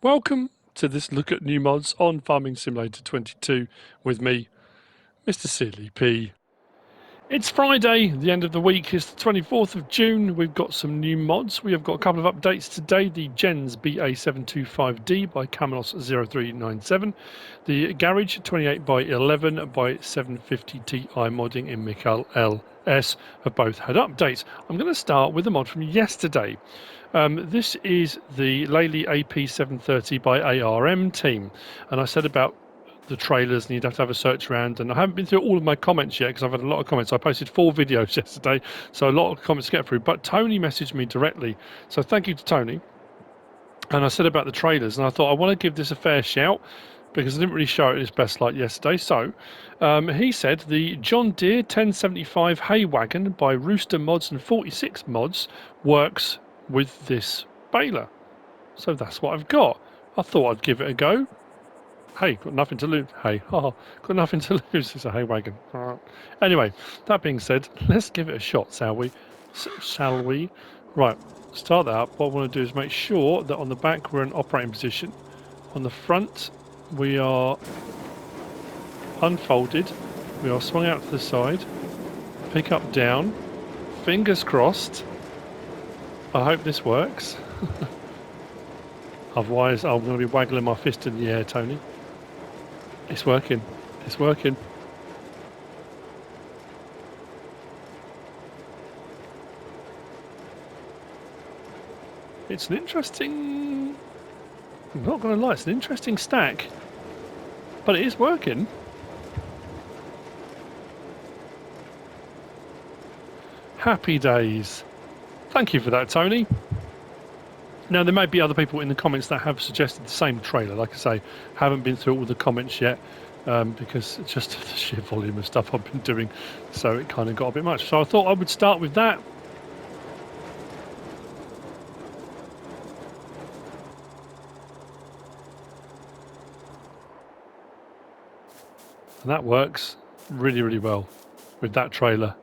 Welcome to this look at new mods on Farming Simulator 22 with me, MrSealyp. It's Friday, the end of the week is the 24th of June. We've got some new mods. We have got a couple of updates today. The Gens BA725D by Camelos0397. The Garage 28 by 11 by 750 Ti modding in Mikhail LS have both had updates. I'm going to start with the mod from yesterday. This is the Lely AP730 by ARM team, and I said about the trailers and you'd have to have a search around, and I haven't been through all of my comments yet because I've had a lot of comments. I posted 4 videos yesterday, so a lot of comments to get through, but Tony messaged me directly, so thank you to Tony. And I said about the trailers, and I thought I want to give this a fair shout because I didn't really show it in its best light yesterday. So he said the John Deere 1075 hay wagon by Rooster Mods and 46 Mods works with this baler. So that's what I've got. I thought I'd give it a go. Hey, got nothing to lose. Hey, got nothing to lose. It's a hay wagon. Anyway, that being said, let's give it a shot, shall we? Shall we? Right, start that up. What I want to do is make sure that on the back we're in operating position. On the front, we are unfolded. We are swung out to the side. Pick up down. Fingers crossed. I hope this works. Otherwise, I'm going to be waggling my fist in the air, Tony. It's working. It's working. It's an interesting... I'm not going to lie, it's an interesting stack. But it is working. Happy days. Thank you for that, Tony. Now, there may be other people in the comments that have suggested the same trailer. Like I say, haven't been through all the comments yet because it's just the sheer volume of stuff I've been doing, so it kind of got a bit much. So I thought I would start with that. And that works really, really well with that trailer.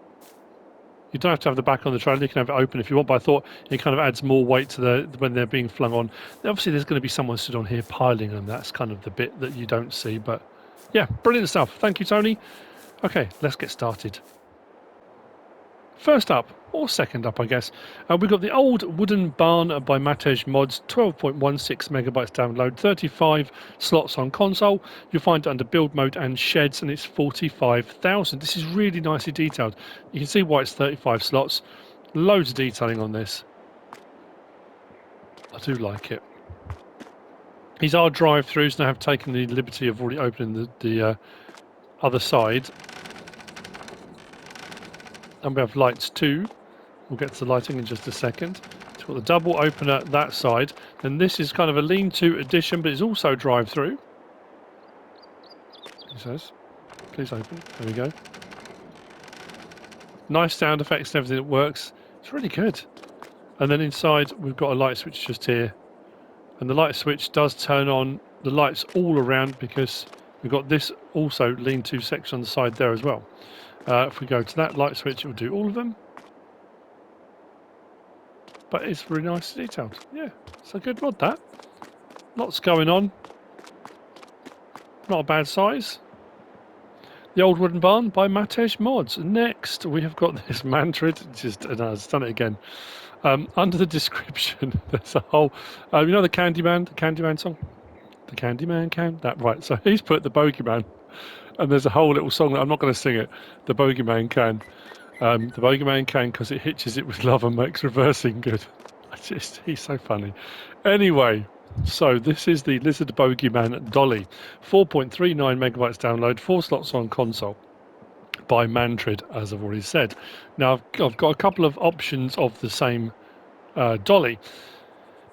You don't have to have the back on the trailer, you can have it open if you want, but I thought it kind of adds more weight to when they're being flung on. Obviously there's going to be someone stood on here piling them, that's kind of the bit that you don't see, but yeah, brilliant stuff. Thank you, Tony. Okay, let's get started. First up, or second up I guess, we've got the old wooden barn by Matej mods, 12.16 megabytes download, 35 slots on console. You'll find it under build mode and sheds, and it's 45,000. This is really nicely detailed. You can see why it's 35 slots. Loads of detailing on this. I do like it. These are drive-throughs, and I have taken the liberty of already opening the other side. And we have lights too. We'll get to the lighting in just a second. It's got the double opener that side. And this is kind of a lean-to addition, but it's also drive-through. He says, please open. There we go. Nice sound effects and everything that works. It's really good. And then inside we've got a light switch just here. And the light switch does turn on the lights all around because we've got this also lean-to section on the side there as well. If we go to that light switch, it will do all of them. But it's really nice detailed. Yeah, it's a good mod, that. Lots going on. Not a bad size. The old wooden barn by Matej mods. Next, we have got this Mantrid. It's done it again. Under the description, there's a whole... you know the Candyman song? The Candyman can... That, right, so he's put the Bogeyman. And there's a whole little song that I'm not going to sing it. The Bogeyman can. The Bogeyman can because it hitches it with love and makes reversing good. He's so funny. Anyway, so this is the Lizard Bogeyman Dolly. 4.39 megabytes download, 4 slots on console by Mantrid, as I've already said. Now, I've got a couple of options of the same Dolly,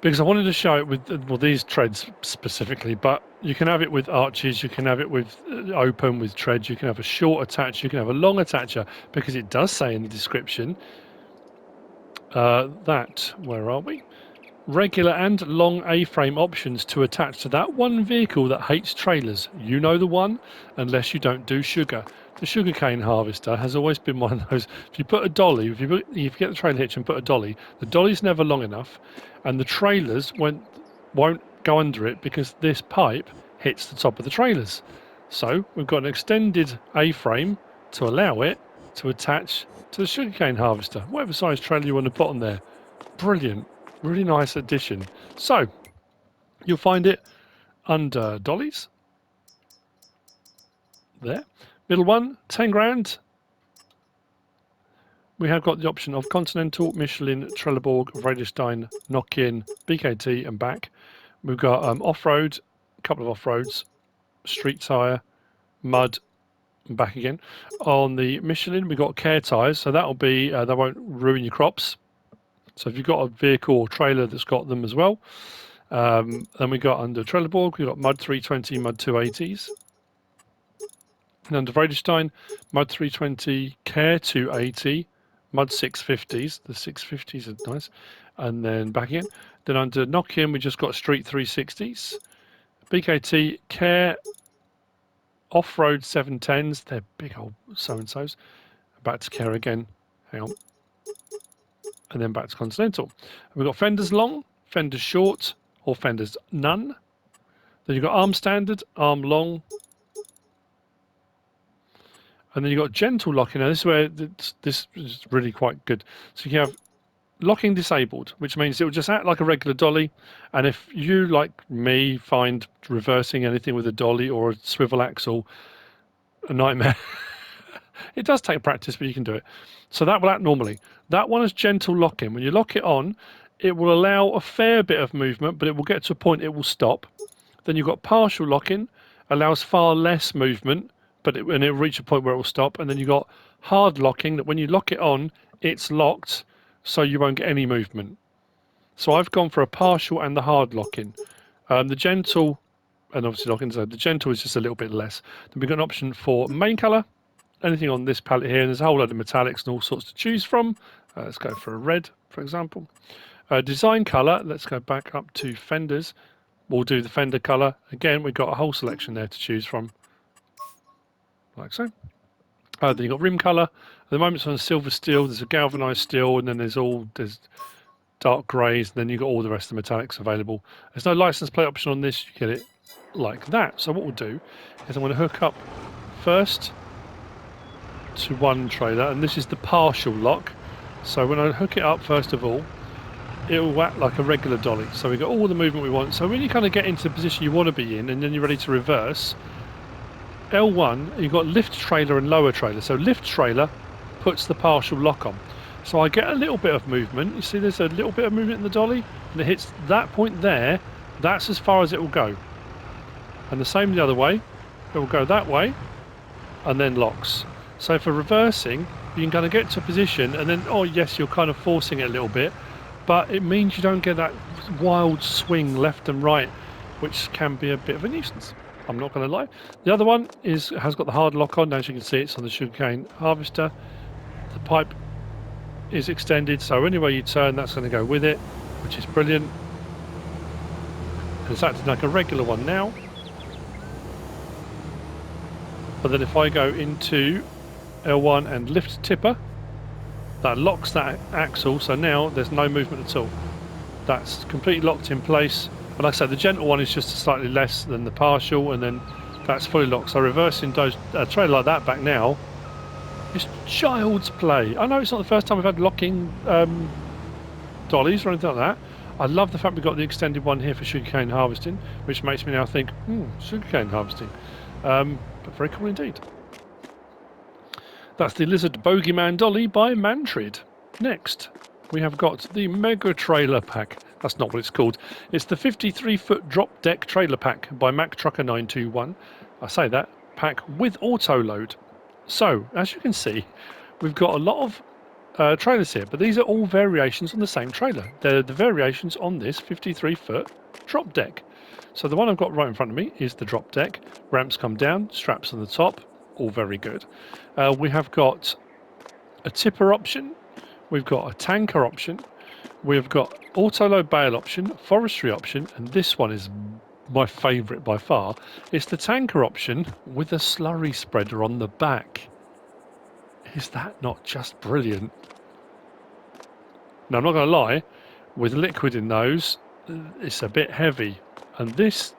because I wanted to show it with, well, these treads specifically, but you can have it with arches, you can have it with open, with treads, you can have a short attach, you can have a long attacher, because it does say in the description that, where are we? Regular and long A-frame options to attach to that one vehicle that hates trailers. You know the one, unless you don't do sugar. The sugarcane harvester has always been one of those. If you put a dolly, if you get the trailer hitch and put a dolly, the dolly's never long enough, and the trailers won't go under it because this pipe hits the top of the trailers. So we've got an extended A-frame to allow it to attach to the sugarcane harvester, whatever size trailer you want to put on there. Brilliant, really nice addition. So you'll find it under Dolly's, there. Middle one, 10 grand. We have got the option of Continental, Michelin, Trelleborg, Vredestein, Nokian, BKT and back. We've got off-road, a couple of off-roads, street tyre, mud, and back again. On the Michelin, we've got care tyres, so that'll be, they won't ruin your crops. So if you've got a vehicle or trailer that's got them as well. Then we got under Trelleborg, we've got Mud 320, Mud 280s. And under Vredestein, Mud 320, Care 280, Mud 650s. The 650s are nice. And then back again. Then under Nokian, we just got Street 360s. BKT, Care Off-Road 710s. They're big old so-and-sos. Back to Care again. Hang on. And then back to Continental. And we've got fenders long, fenders short, or fenders none. Then you've got arm standard, arm long. And then you've got gentle locking. Now this is where this is really quite good. So you have locking disabled, which means it will just act like a regular dolly. And if you, like me, find reversing anything with a dolly or a swivel axle a nightmare, it does take practice, but you can do it. So that will act normally. That one is gentle locking. When you lock it on, it will allow a fair bit of movement, but it will get to a point it will stop. Then you've got partial locking, allows far less movement, but and it'll reach a point where it will stop. And then you've got hard locking, that when you lock it on, it's locked, so you won't get any movement. So I've gone for a partial and the hard locking. The gentle, and obviously locking, so the gentle is just a little bit less. Then we've got an option for main colour, anything on this palette here, and there's a whole load of metallics and all sorts to choose from. Let's go for a red, for example. Design colour, let's go back up to fenders. We'll do the fender colour. Again, we've got a whole selection there to choose from, like so. Then you've got rim colour. At the moment it's on silver steel, there's a galvanised steel, and then there's dark greys, and then you've got all the rest of the metallics available. There's no license plate option on this, you get it like that. So what we'll do is I'm going to hook up first to one trailer, and this is the partial lock. So when I hook it up, first of all, it will act like a regular dolly. So we've got all the movement we want. So when you kind of get into the position you want to be in, and then you're ready to reverse, L1, you've got lift trailer and lower trailer. So lift trailer puts the partial lock on. So I get a little bit of movement. You see there's a little bit of movement in the dolly, and it hits that point there. That's as far as it will go. And the same the other way. It will go that way, and then locks. So for reversing, you can kind of get to a position, and then, oh yes, you're kind of forcing it a little bit, but it means you don't get that wild swing left and right, which can be a bit of a nuisance. I'm not going to lie. The other one has got the hard lock on. As you can see, it's on the sugarcane harvester. The pipe is extended, so anywhere you turn, that's going to go with it, which is brilliant. It's acting like a regular one now. But then if I go into L1 and lift tipper, that locks that axle, so now there's no movement at all. That's completely locked in place. And like I said, the gentle one is just slightly less than the partial, and then that's fully locked. So reversing a trailer like that back now, it's child's play. I know it's not the first time we've had locking dollies or anything like that. I love the fact we've got the extended one here for sugarcane harvesting, which makes me now think, sugarcane harvesting. But very cool indeed. That's the Lizard Bogeyman Dolly by Mantrid. Next, we have got the Mega Trailer Pack. That's not what it's called. It's the 53-foot drop deck trailer pack by Mac Trucker 921. I say that, pack with Autoload. So, as you can see, we've got a lot of trailers here, but these are all variations on the same trailer. They're the variations on this 53-foot drop deck. So the one I've got right in front of me is the drop deck. Ramps come down, straps on the top, all very good. We have got a tipper option, we've got a tanker option, we've got Autoload bale option, forestry option, and this one is my favourite by far. It's the tanker option with a slurry spreader on the back. Is that not just brilliant? Now I'm not going to lie, with liquid in those, it's a bit heavy. And these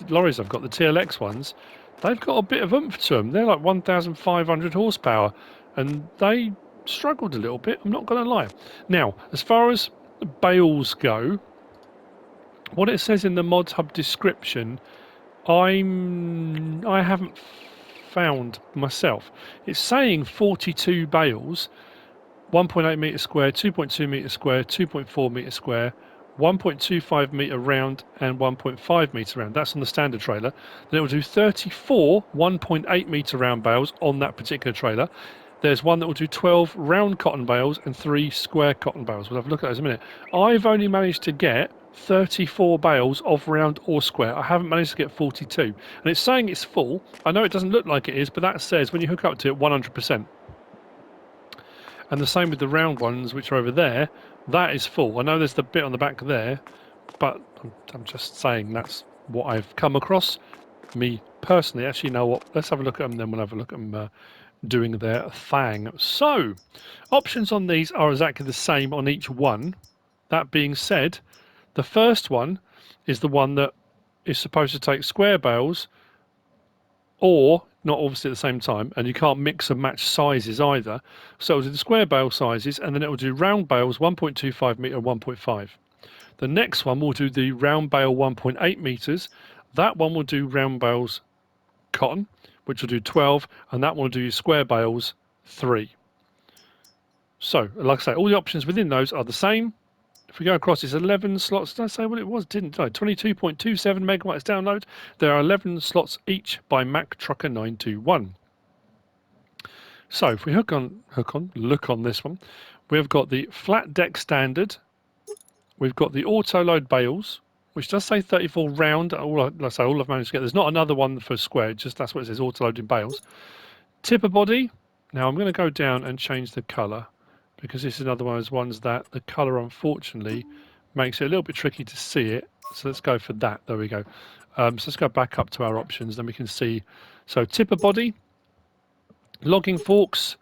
lorries I've got, the TLX ones, they've got a bit of oomph to them. They're like 1,500 horsepower, and they struggled a little bit, I'm not going to lie. Now, as far as bales go, what it says in the Mod Hub description, I haven't found myself. It's saying 42 bales, 1.8 metre square, 2.2 metre square, 2.4 metre square, 1.25 metre round and 1.5 metre round. That's on the standard trailer. Then it will do 34 1.8 metre round bales on that particular trailer. There's one that will do 12 round cotton bales and 3 square cotton bales. We'll have a look at those in a minute. I've only managed to get 34 bales of round or square. I haven't managed to get 42. And it's saying it's full. I know it doesn't look like it is, but that says when you hook up to it 100%. And the same with the round ones, which are over there. That is full. I know there's the bit on the back there, but I'm just saying that's what I've come across. Me personally, actually, you know what? Let's have a look at them, then we'll have a look at them doing their thing. So, options on these are exactly the same on each one. That being said, the first one is the one that is supposed to take square bales, or not obviously at the same time, and you can't mix and match sizes either. So it'll do the square bale sizes, and then it will do round bales 1.25 metre and 1.5. The next one will do the round bale 1.8 metres. That one will do round bales cotton, which will do 12, and that one will do square bales 3. So, like I say, all the options within those are the same. If we go across, it's 11 slots. Did I say what it was? Didn't I? 22.27 megawatts download. There are 11 slots each by Mac Trucker 921. So if we look on this one, we've got the flat deck standard. We've got the Autoload bales, which does say 34 round. All I've managed to get. There's not another one for square. Just that's what it says. Autoloading bales. Tipper body. Now I'm going to go down and change the colour, because this is another one of those ones that the colour unfortunately makes it a little bit tricky to see it. So let's go for that. There we go. So let's go back up to our options, then we can see. So tipper body, logging forks,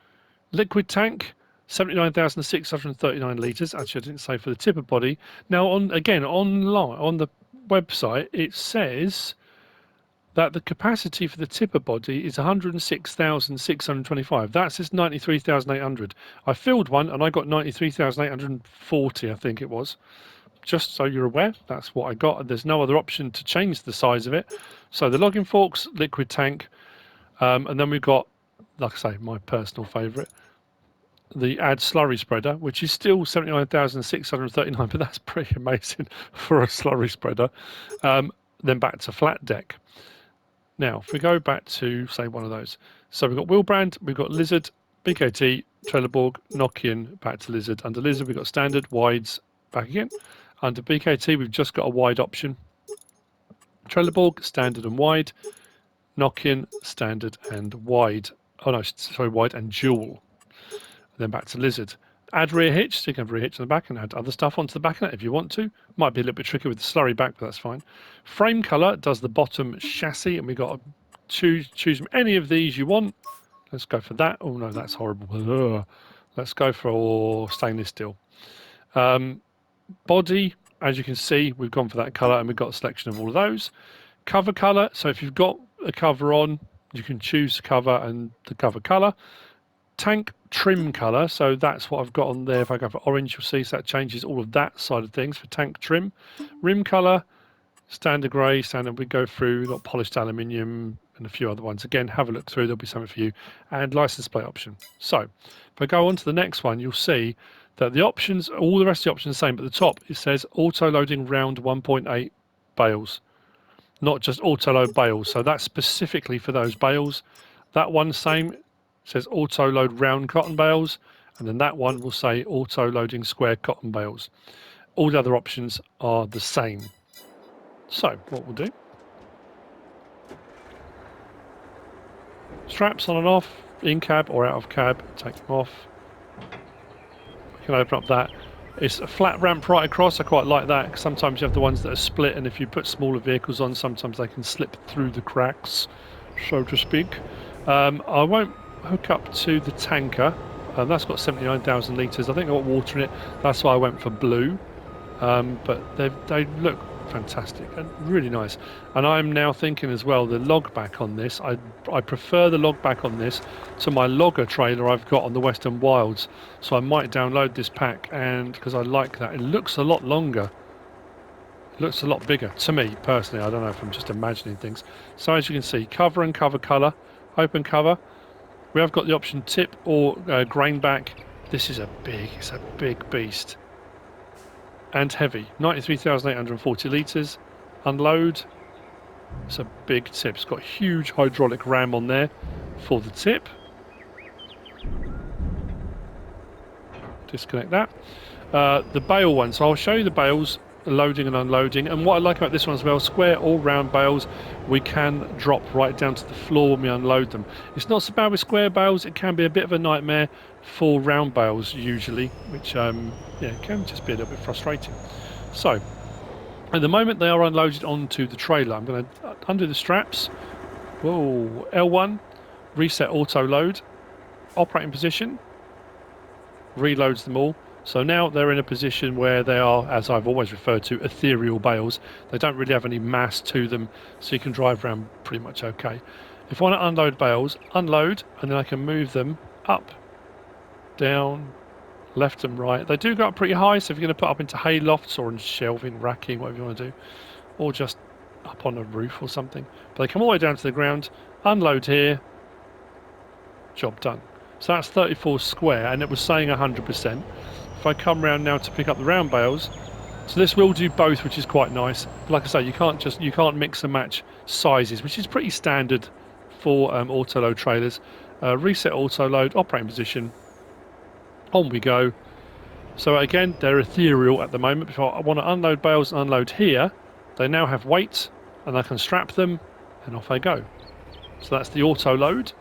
liquid tank, 79,639 litres. Actually, I didn't say for the tipper body. Now, online on the website, it says that the capacity for the tipper body is 106,625. That says 93,800. I filled one and I got 93,840, I think it was. Just so you're aware, that's what I got. There's no other option to change the size of it. So the logging forks, liquid tank, and then we've got, like I say, my personal favourite, the add slurry spreader, which is still 79,639, but that's pretty amazing for a slurry spreader. Then back to flat deck. Now, if we go back to, say, one of those. So we've got Wheelbrand, we've got Lizard, BKT, Trelleborg, Nokian, back to Lizard. Under Lizard, we've got Standard, Wides, back again. Under BKT, we've just got a wide option. Trelleborg, Standard and Wide. Nokian, Standard and Wide. Oh no, sorry, Wide and Dual. Then back to Lizard. Add rear hitch, so you can have rear hitch on the back and add other stuff onto the back of that if you want to. Might be a little bit tricky with the slurry back, but that's fine. Frame colour does the bottom chassis, and we've got to choose from any of these you want. Let's go for that. Oh no, that's horrible. Ugh. Let's go for stainless steel. Body, as you can see, we've gone for that colour, and we've got a selection of all of those. Cover colour, so if you've got a cover on, you can choose cover and the cover colour. Tank trim colour, so that's what I've got on there. If I go for orange, you'll see, so that changes all of that side of things for tank trim. Rim colour, standard grey, standard, we go through, got polished aluminium and a few other ones. Again, have a look through, there'll be something for you. And license plate option. So, if I go on to the next one, you'll see that the options, all the rest of the options are the same, but at the top it says auto-loading round 1.8 bales. Not just auto-load bales, so that's specifically for those bales. That one, same. Says auto load round cotton bales, and then that one will say auto loading square cotton bales. All the other options are the same. So what we'll do, straps on and off, in cab or out of cab, take them off. We can open up that. It's a flat ramp right across. I quite like that, because sometimes you have the ones that are split, and if you put smaller vehicles on, sometimes they can slip through the cracks, so to speak. I won't hook up to the tanker. That's got 79,000 litres. I think I've got water in it. That's why I went for blue. But they look fantastic and really nice. And I'm now thinking as well, the log back on this, I prefer the log back on this to my logger trailer I've got on the Western Wilds. So I might download this pack, and because I like that. It looks a lot longer. It looks a lot bigger to me personally. I don't know if I'm just imagining things. So as you can see, cover and cover colour, open cover. We have got the option tip or grain back. This is it's a big beast. And heavy, 93,840 litres. Unload. It's a big tip. It's got a huge hydraulic ram on there for the tip. Disconnect that. The bale one. So I'll show you the bales, loading and unloading. And what I like about this one as well, square or round bales, we can drop right down to the floor when we unload them. It's not so bad with square bales. It can be a bit of a nightmare for round bales usually, which yeah, can just be a little bit frustrating. So at the moment they are unloaded onto the trailer. I'm going to undo the straps. Whoa, L1, reset auto load, operating position, reloads them all. So now they're in a position where they are, as I've always referred to, ethereal bales. They don't really have any mass to them, so you can drive around pretty much okay. If I want to unload bales, unload, and then I can move them up, down, left and right. They do go up pretty high, so if you're going to put up into hay lofts or in shelving, racking, whatever you want to do, or just up on a roof or something. But they come all the way down to the ground, unload here, job done. So that's 34 square, and it was saying 100%. If I come round now to pick up the round bales, so this will do both, which is quite nice. But like I say, you can't mix and match sizes, which is pretty standard for auto-load trailers. Reset auto-load, operating position, on we go. So again, they're ethereal at the moment. If I want to unload bales and unload here, they now have weight, and I can strap them, and off they go. So that's the auto-load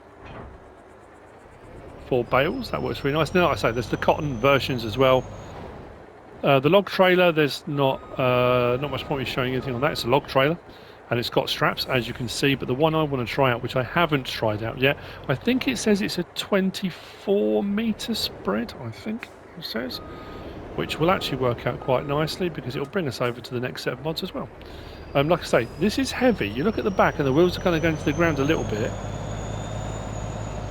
for bales. That works really nice. Now, like I say, there's the cotton versions as well. The log trailer, there's not much point in showing anything on that. It's a log trailer, and it's got straps, as you can see. But the one I want to try out, which I haven't tried out yet, I think it says it's a 24-metre spread, I think it says, which will actually work out quite nicely because it'll bring us over to the next set of mods as well. Like I say, this is heavy. You look at the back, and the wheels are kind of going to the ground a little bit.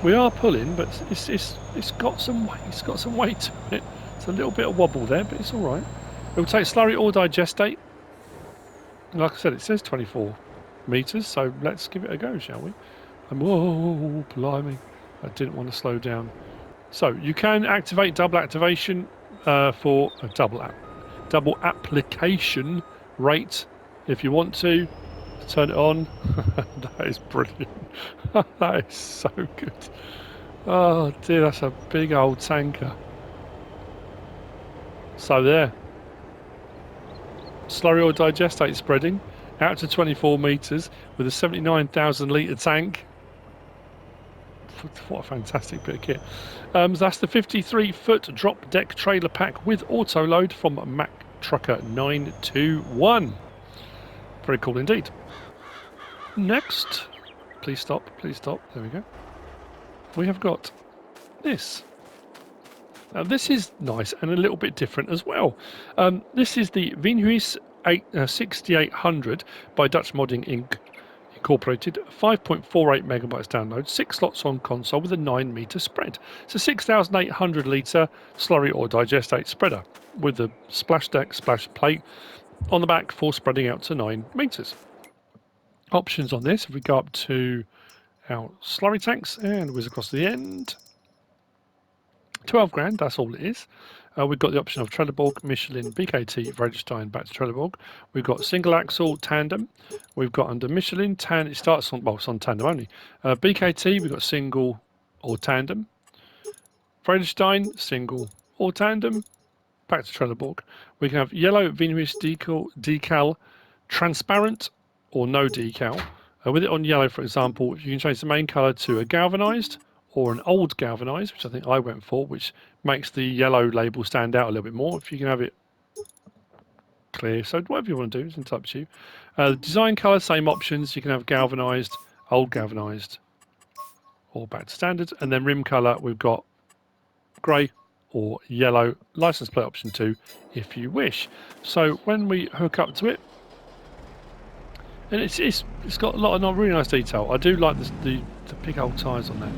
We are pulling, but it's got some weight. It's got some weight to it. It's a little bit of wobble there, but it's all right. It will take slurry or digestate. Like I said, it says 24 metres, so let's give it a go, shall we? And whoa, blimey! I didn't want to slow down. So you can activate double activation for a double application rate if you want to. Turn it on. That is brilliant. That is so good. Oh dear, that's a big old tanker. So there. Slurry or digestate spreading out to 24 metres with a 79,000 litre tank. What a fantastic bit of kit. That's the 53-foot drop deck trailer pack with auto load from Mac Trucker 921. Very cool indeed. Next, please stop, there we go. We have got this. Now this is nice and a little bit different as well. This is the Veenhuis 6800 by Dutch Modding Inc. Incorporated, 5.48 megabytes download, 6 slots on console with a 9-metre spread. It's a 6,800 litre slurry or digestate spreader with the splash deck splash plate on the back for spreading out to 9 metres. Options on this, if we go up to our slurry tanks and whiz across the end, 12 grand, that's all it is. We've got the option of Trelleborg, Michelin, BKT, Vredestein, back to Trelleborg. We've got single axle, tandem. We've got under Michelin, it starts on, well, it's on tandem only. BKT, we've got single or tandem. Vredestein, single or tandem, back to Trelleborg. We can have yellow Veenhuis decal, transparent or no decal. With it on yellow, for example, you can change the main colour to a galvanised or an old galvanised, which I think I went for, which makes the yellow label stand out a little bit more. If you can have it clear, so whatever you want to do, it's up to you. Design colour, same options. You can have galvanised, old galvanised, or back to standard. And then rim colour, we've got grey or yellow, license plate option 2 if you wish. So when we hook up to it, And it's got a lot of really nice detail. I do like the big old tyres on there.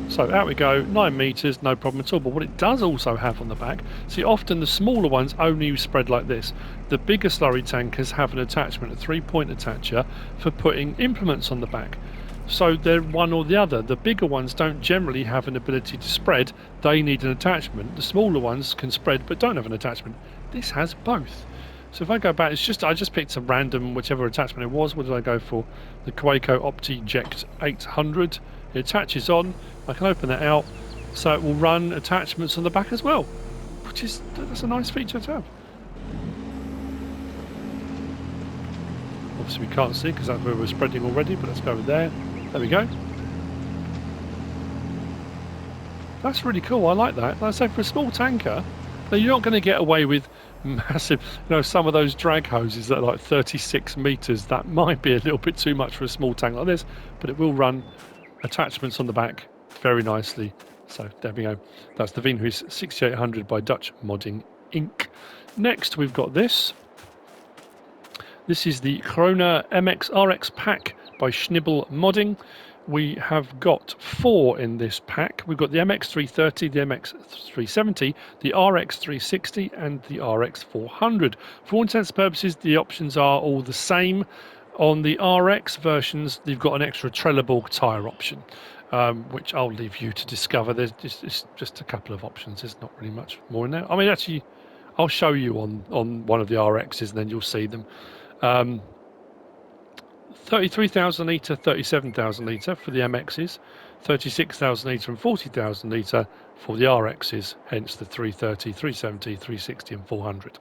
So out we go, 9 metres, no problem at all. But what it does also have on the back, see, often the smaller ones only spread like this. The bigger slurry tankers have an attachment, a 3-point attacher, for putting implements on the back. So they're one or the other. The bigger ones don't generally have an ability to spread. They need an attachment. The smaller ones can spread but don't have an attachment. This has both. So if I go back, I just picked a random, whichever attachment it was. What did I go for? The Quaco OptiJect 800. It attaches on. I can open that out, so it will run attachments on the back as well, that's a nice feature to have. Obviously we can't see because that's where we're spreading already, but let's go with there. There we go. That's really cool. I like that. Like I say, for a small tanker, now you're not going to get away with massive, some of those drag hoses that are like 36 meters. That might be a little bit too much for a small tank like this, but it will run attachments on the back very nicely. So there we go. That's the Veenhuis 6800 by Dutch Modding Inc. Next we've got this. This is the Krone MX RX pack by Schnibbl Modding. We have got 4 in this pack. We've got the MX330, the MX370, the RX360 and the RX400. For all intents and purposes, the options are all the same. On the RX versions, you've got an extra Trelleborg tyre option, which I'll leave you to discover. There's just a couple of options. There's not really much more in there. I mean, actually, I'll show you on one of the RXs and then you'll see them. 33,000 litre, 37,000 litre for the MXs, 36,000 litre and 40,000 litre for the RXs, hence the 330, 370, 360 and 400.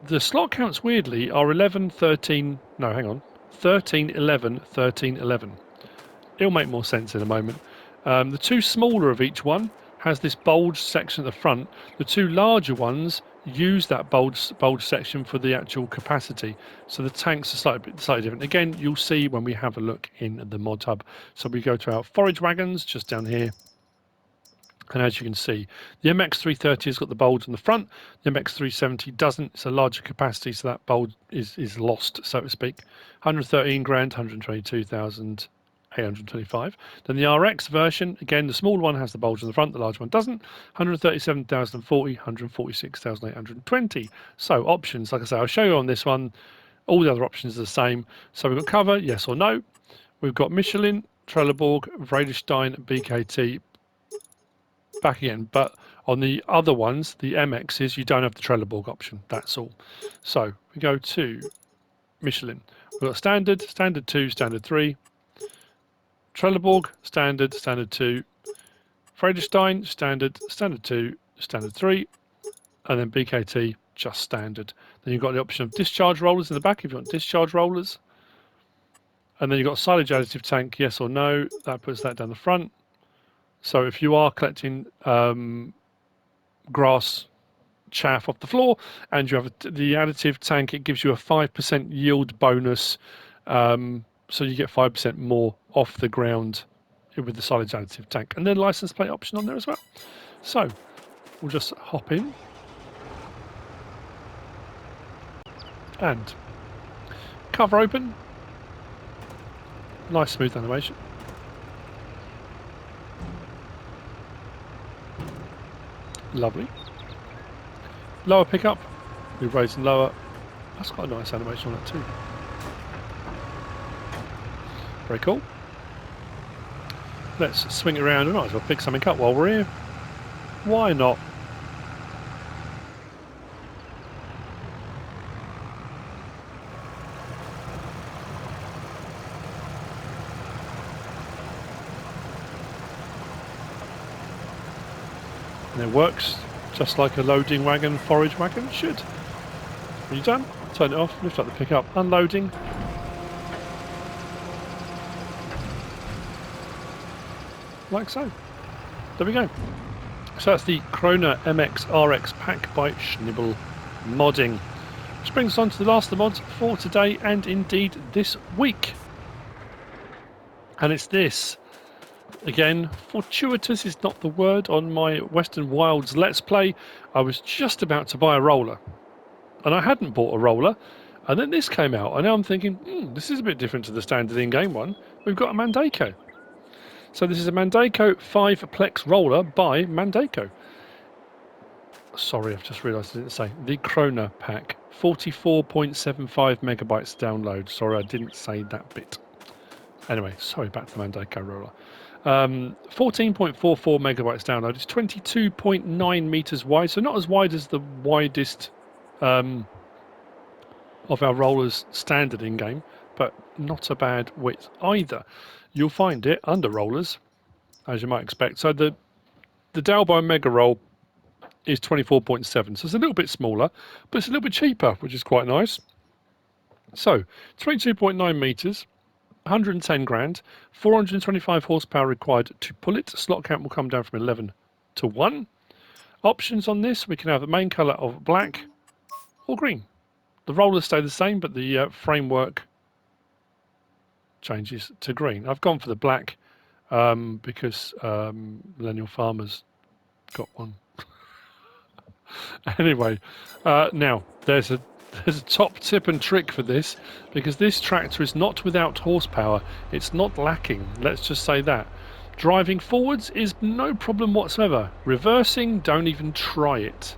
The slot counts, weirdly, are 11, 13, no, hang on, 13, 11, 13, 11. It'll make more sense in a moment. The 2 smaller of each one has this bulge section at the front. The 2 larger ones use that bulge section for the actual capacity. So the tanks are slightly different. Again, you'll see when we have a look in the mod hub. So we go to our forage wagons just down here. And as you can see, the MX330 has got the bulge on the front. The MX370 doesn't. It's a larger capacity, so that bulge is lost, so to speak. 113 grand, 122,825. Then the RX version, again, the smaller one has the bulge on the front, the large one doesn't. 137,040, 146,820. So options, like I say, I'll show you on this one. All the other options are the same. So we've got cover, yes or no. We've got Michelin, Trelleborg, Vredestein, BKT, back again, but on the other ones, the MXs, you don't have the Trelleborg option. That's all. So we go to Michelin. We've got standard, standard 2, standard 3, Trelleborg, standard, standard 2, Vredestein, standard, standard 2, standard 3, and then BKT, just standard. Then you've got the option of discharge rollers in the back if you want discharge rollers. And then you've got silage additive tank, yes or no. That puts that down the front. So if you are collecting grass chaff off the floor and you have the additive tank, it gives you a 5% yield bonus. So you get 5% more off the ground with the silage additive tank. And then license plate option on there as well. So we'll just hop in. And cover open. Nice smooth animation. Lovely. Lower pickup. We raise and lower. That's quite a nice animation on that too. Very cool. Let's swing it around. We might as well pick something up while we're here. Why not? And it works just like a loading wagon, forage wagon should. When you're done, turn it off, lift up the pickup, unloading. Like so. There we go. So that's the Krone MX RX pack by Schnibbl Modding. Which brings us on to the last of the mods for today and indeed this week. And it's this. Again, fortuitous is not the word. On my Western Wilds Let's Play, I was just about to buy a roller. And I hadn't bought a roller. And then this came out, and now I'm thinking, this is a bit different to the standard in-game one. We've got a Mandako. So this is a Mandako 5 Plex roller by Mandako. Sorry, I've just realised I didn't say. The Krone pack, 44.75 megabytes download. Sorry, I didn't say that bit. Anyway, sorry, back to the Mandako roller. 14.44 megabytes download. It's 22.9 meters wide, so not as wide as the widest of our rollers standard in game, but not a bad width either. You'll find it under rollers, as you might expect. So the Dalbo Mega Roll is 24.7, so it's a little bit smaller, but it's a little bit cheaper, which is quite nice. So 22.9 meters. 110 grand, 425 horsepower required to pull it. Slot count will come down from 11 to 1. Options on this, we can have the main colour of black or green. The rollers stay the same, but the framework changes to green. I've gone for the black because Millennial Farmer's got one. Anyway, now there's a top tip and trick for this, because this tractor is not without horsepower. It's not lacking, let's just say that. Driving forwards is no problem whatsoever. Reversing, don't even try it,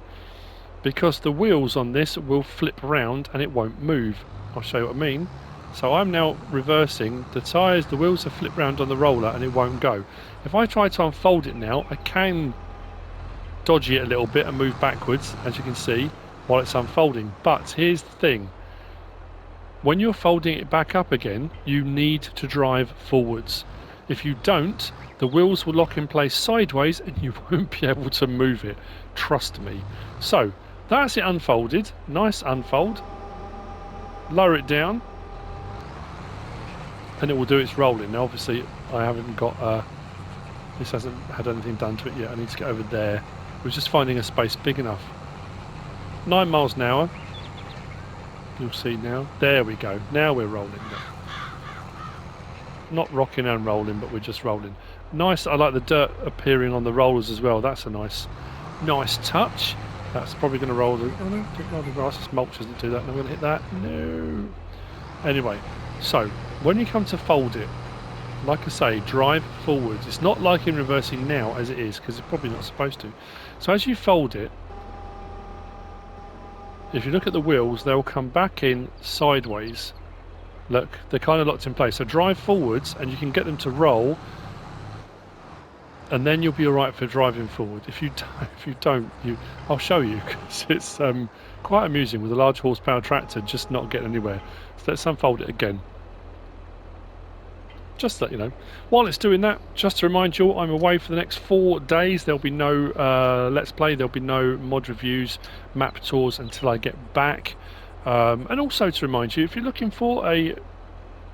because the wheels on this will flip around and it won't move. I'll show you what I mean. So I'm now reversing, the tyres, the wheels have flipped around on the roller and it won't go. If I try to unfold it now, I can dodgy it a little bit and move backwards, as you can see, while it's unfolding. But here's the thing, when you're folding it back up again, you need to drive forwards. If you don't, the wheels will lock in place sideways and you won't be able to move it, trust me. So that's it unfolded, nice unfold, lower it down and it will do its rolling. Now obviously I haven't got this hasn't had anything done to it yet. I need to get over there. We're just finding a space big enough. 9 miles an hour. You'll see now. There we go. Now we're rolling. Not rocking and rolling, but we're just rolling. Nice. I like the dirt appearing on the rollers as well. That's a nice touch. That's probably going to roll the... Oh no, don't roll the grass. It's mulch doesn't do that. I'm going to hit that. No. Anyway, so when you come to fold it, like I say, drive forwards. It's not like in reversing now as it is, because it's probably not supposed to. So as you fold it, if you look at the wheels, they'll come back in sideways. Look, they're kind of locked in place. So drive forwards and you can get them to roll, and then you'll be alright for driving forward. If you don't, I'll show you, because it's quite amusing with a large horsepower tractor just not getting anywhere. So let's unfold it again. Just to let you know. While it's doing that, just to remind you all, I'm away for the next 4 days. There'll be no Let's Play, there'll be no mod reviews, map tours until I get back. And also to remind you, if you're looking for a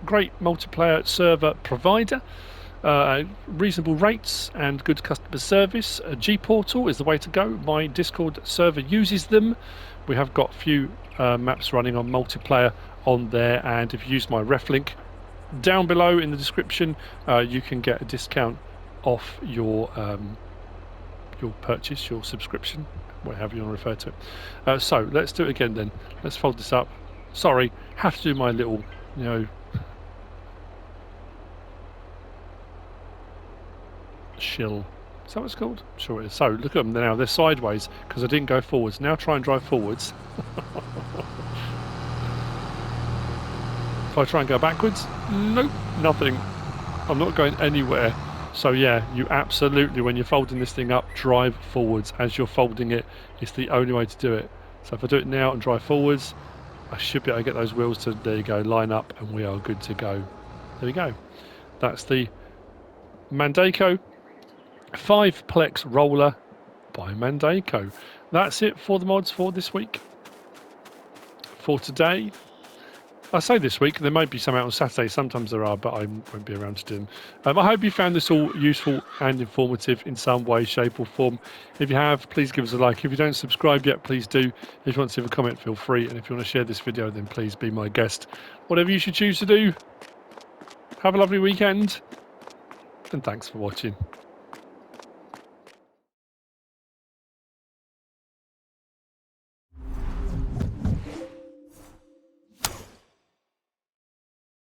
great multiplayer server provider, reasonable rates and good customer service, Gportal is the way to go. My Discord server uses them. We have got a few maps running on multiplayer on there, and if you use my reflink down below in the description, you can get a discount off your purchase, your subscription, whatever you want to refer to it. So let's do it again then. Let's fold this up. Sorry, have to do my little, shill. Is that what it's called? Sure it is. So look at them now, they're sideways because I didn't go forwards. Now try and drive forwards. If I try and go backwards, nope, nothing. I'm not going anywhere. So yeah, you absolutely, when you're folding this thing up, drive forwards as you're folding it. It's the only way to do it. So if I do it now and drive forwards, I should be able to get those wheels to, there you go, line up, and we are good to go. There we go. That's the Mandako 5 Plex roller by Mandako. That's it for the mods for this week. For today, I say this week, there might be some out on Saturday, sometimes there are, but I won't be around to do them. I hope you found this all useful and informative in some way, shape or form. If you have, please give us a like. If you don't subscribe yet, please do. If you want to leave a comment, feel free. And if you want to share this video, then please be my guest. Whatever you should choose to do, have a lovely weekend, and thanks for watching.